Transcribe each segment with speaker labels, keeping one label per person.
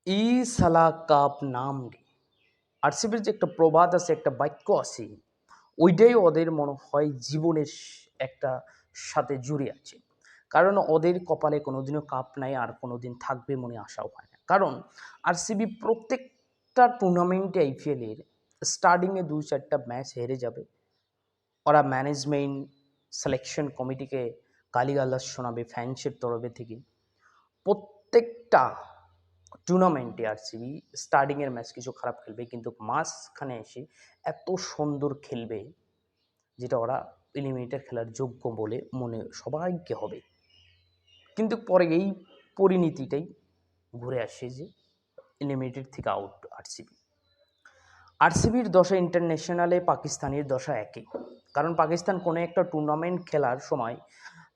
Speaker 1: ই সালা কাপ নাম রে আরসিবির যে একটা প্রবাদ আছে, একটা বাক্য আছে, ওইটাই ওদের মনে হয় জীবনের একটা সাথে জুড়ে আছে। কারণ ওদের কপালে কোনোদিনও কাপ নাই, আর কোনোদিন থাকবে মনে আশাও হয় না। কারণ আরসিবি প্রত্যেকটা টুর্নামেন্টে আইপিএলের স্টার্টিংয়ে 2-4টা ম্যাচ হেরে যাবে। ওরা ম্যানেজমেন্ট সিলেকশন কমিটিকে গালিগালাজ শোনাবে ফ্যান্সের তরফে থেকে। প্রত্যেকটা টুর্নামেন্টে আরসিবি স্টার্টিংয়ের ম্যাচ কিছু খারাপ খেলবে, কিন্তু মাঝখানে এসে এত সুন্দর খেলবে যেটা ওরা এলিমিনেটর খেলার যোগ্য বলে মনে সবাইকে হবে। কিন্তু পরে এই পরিণতিটাই ঘুরে আসে যে এলিমিনেটেড থেকে আউট আরসিবি। আরসিবির দশা ইন্টারন্যাশনালে পাকিস্তানের দশা একই। কারণ পাকিস্তান কোনো একটা টুর্নামেন্ট খেলার সময়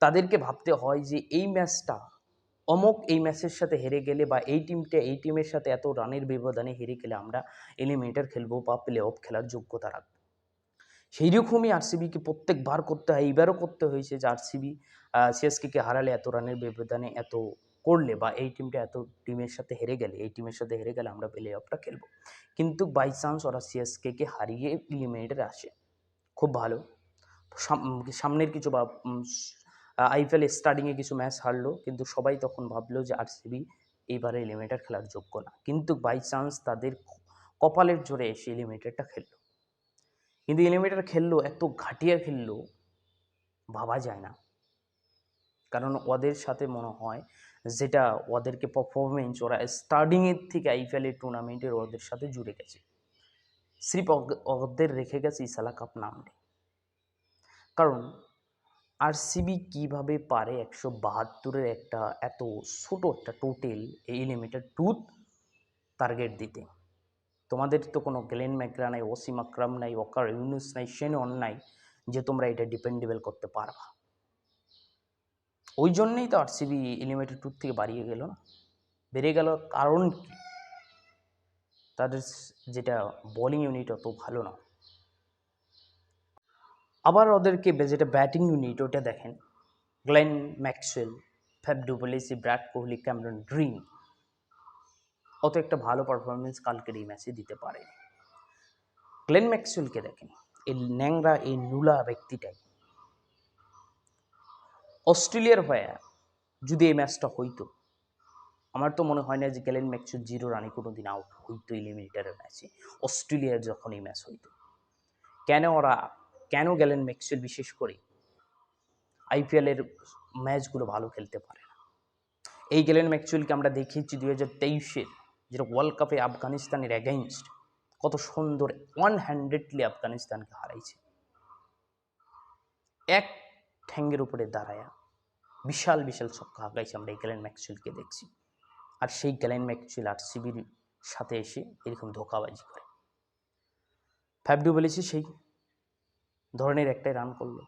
Speaker 1: তাদেরকে ভাবতে হয় যে এই ম্যাচটা অমুক এই ম্যাচের সাথে হেরে গেলে, বা এই টিমটা এই টিমের সাথে এত রানের ব্যবধানে হেরে গেলে আমরা এলিমিনেটর খেলবো বা প্লে অফ খেলার যোগ্যতা রাখবো। সেই রকমই আরসিবিকে প্রত্যেকবার করতে হয়। এইবারও করতে হয়েছে যে আরসিবি সিএসকেকে হারালে, এত রানের ব্যবধানে এত করলে, বা এই টিমটা এত টিমের সাথে হেরে গেলে, এই টিমের সাথে হেরে গেলে আমরা প্লে অফটা খেলবো। কিন্তু বাই চান্স ওরা সিএসকেকে হারিয়ে এলিমিনেটরে আসে, খুব ভালো। সামনের কিছু বা আইপিএল স্টার্টিংয়ে কিছু ম্যাচ হারলো, কিন্তু সবাই তখন ভাবলো যে আরসিবি এইবারে এলিমিনেটর খেলার যোগ্য না। কিন্তু বাই চান্স তাদের কপালের জোরে এসে এলিমিনেটরটা খেললো। কিন্তু এলিমিনেটর খেললো, এত ঘাটিয়া খেললো ভাবা যায় না। কারণ ওদের সাথে মনে হয় যেটা ওদেরকে পারফরমেন্স, ওরা স্টার্টিংয়ের থেকে আইপিএলের টুর্নামেন্টের ওদের সাথে জুড়ে গেছে। স্রিপ ওদের রেখে গেছে ইসালা কাপ নামটি। কারণ আরসিবি কীভাবে পারে 172-এর একটা এত ছোটো একটা টোটাল এই লিমিটেড টুথ টার্গেট দিতে। তোমাদের তো কোনো গ্লেন ম্যাকগ্রা নাই, ওসিম আকরাম নাই, ওকার ইউনুস নাই, শেন নাই যে তোমরা এটা ডিপেন্ডেবল করতে পারবা। ওই জন্যই তো আরসিবি লিমিটেড টুথ থেকে বাড়িয়ে গেল না, বেড়ে গেল। কারণ কি, তাদের যেটা বোলিং ইউনিট অত ভালো না। আবার ওদেরকে যেটা ব্যাটিং ইউনিট ওটা দেখেন, Glenn Maxwell, fab du Plessis, Virat Kohli, Cameron green অত একটা ভালো পারফরমেন্স কালকের এই ম্যাচে দিতে পারে। গ্লেন ম্যাক্সওয়েলকে দেখেন, এই ন্যাংরা এই নুলা ব্যক্তিটাই অস্ট্রেলিয়ার হয়ে যদি এই ম্যাচটা হইতো, আমার তো মনে হয় না যে গ্লেন ম্যাক্সওয়েল 0 রানে কোনো দিন আউট হইতো এলিমিনেটরের ম্যাচে। অস্ট্রেলিয়ার যখন এই ম্যাচ হইতো, কেন গ্লেন ম্যাক্সওয়েল বিশেষ করে আইপিএলের ম্যাচগুলো ভালো খেলতে পারে না? এই গ্লেন ম্যাক্সওয়েলকে আমরা দেখিয়েছি 2023-এর যেটা ওয়ার্ল্ড কাপে আফগানিস্তানের অ্যাগেইনস্ট, কত সুন্দর 100লি আফগানিস্তানকে হারাইছে। এক ঠ্যাঙ্গের উপরে দাঁড়ায়া বিশাল বিশাল ছক্কা হাঁকাইছে আমরা এই গ্লেন ম্যাক্সওয়েলকে দেখছি। আর সেই গ্লেন ম্যাক্সওয়েল আরসিবির সাথে এসে এরকম ধোঁকাবাজি করে। ফ্যাব ডুপ্লেসি সেই ধরনের একটাই রান করলো।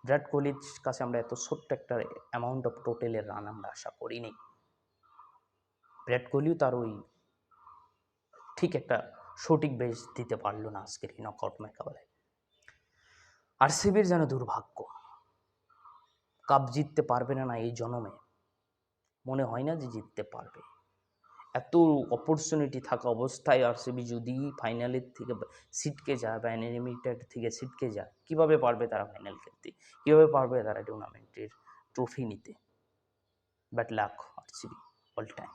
Speaker 1: বিরাট কোহলির কাছে আমরা এত ছোট্ট একটা অ্যামাউন্ট অফ টোটালের রান আমরা আশা করিনি। বিরাট কোহলিও তার ওই ঠিক একটা সঠিক বেস দিতে পারলো না আজকের এই নকআউট মোকাবেলায়। আরসিবির যেন দুর্ভাগ্য, কাপ জিততে পারবে না এই জন্মে, মনে হয় না যে জিততে পারবে। এত অপরচুনিটি থাকা অবস্থায় আরসিবি যদি ফাইনালের থেকে ছিটকে যায় বা এলিমিনেটর থেকে ছিটকে যায়, কীভাবে পারবে তারা ফাইনাল খেলতে? কীভাবে পারবে তারা টুর্নামেন্টের ট্রফি নিতে? Bad luck RCB all time.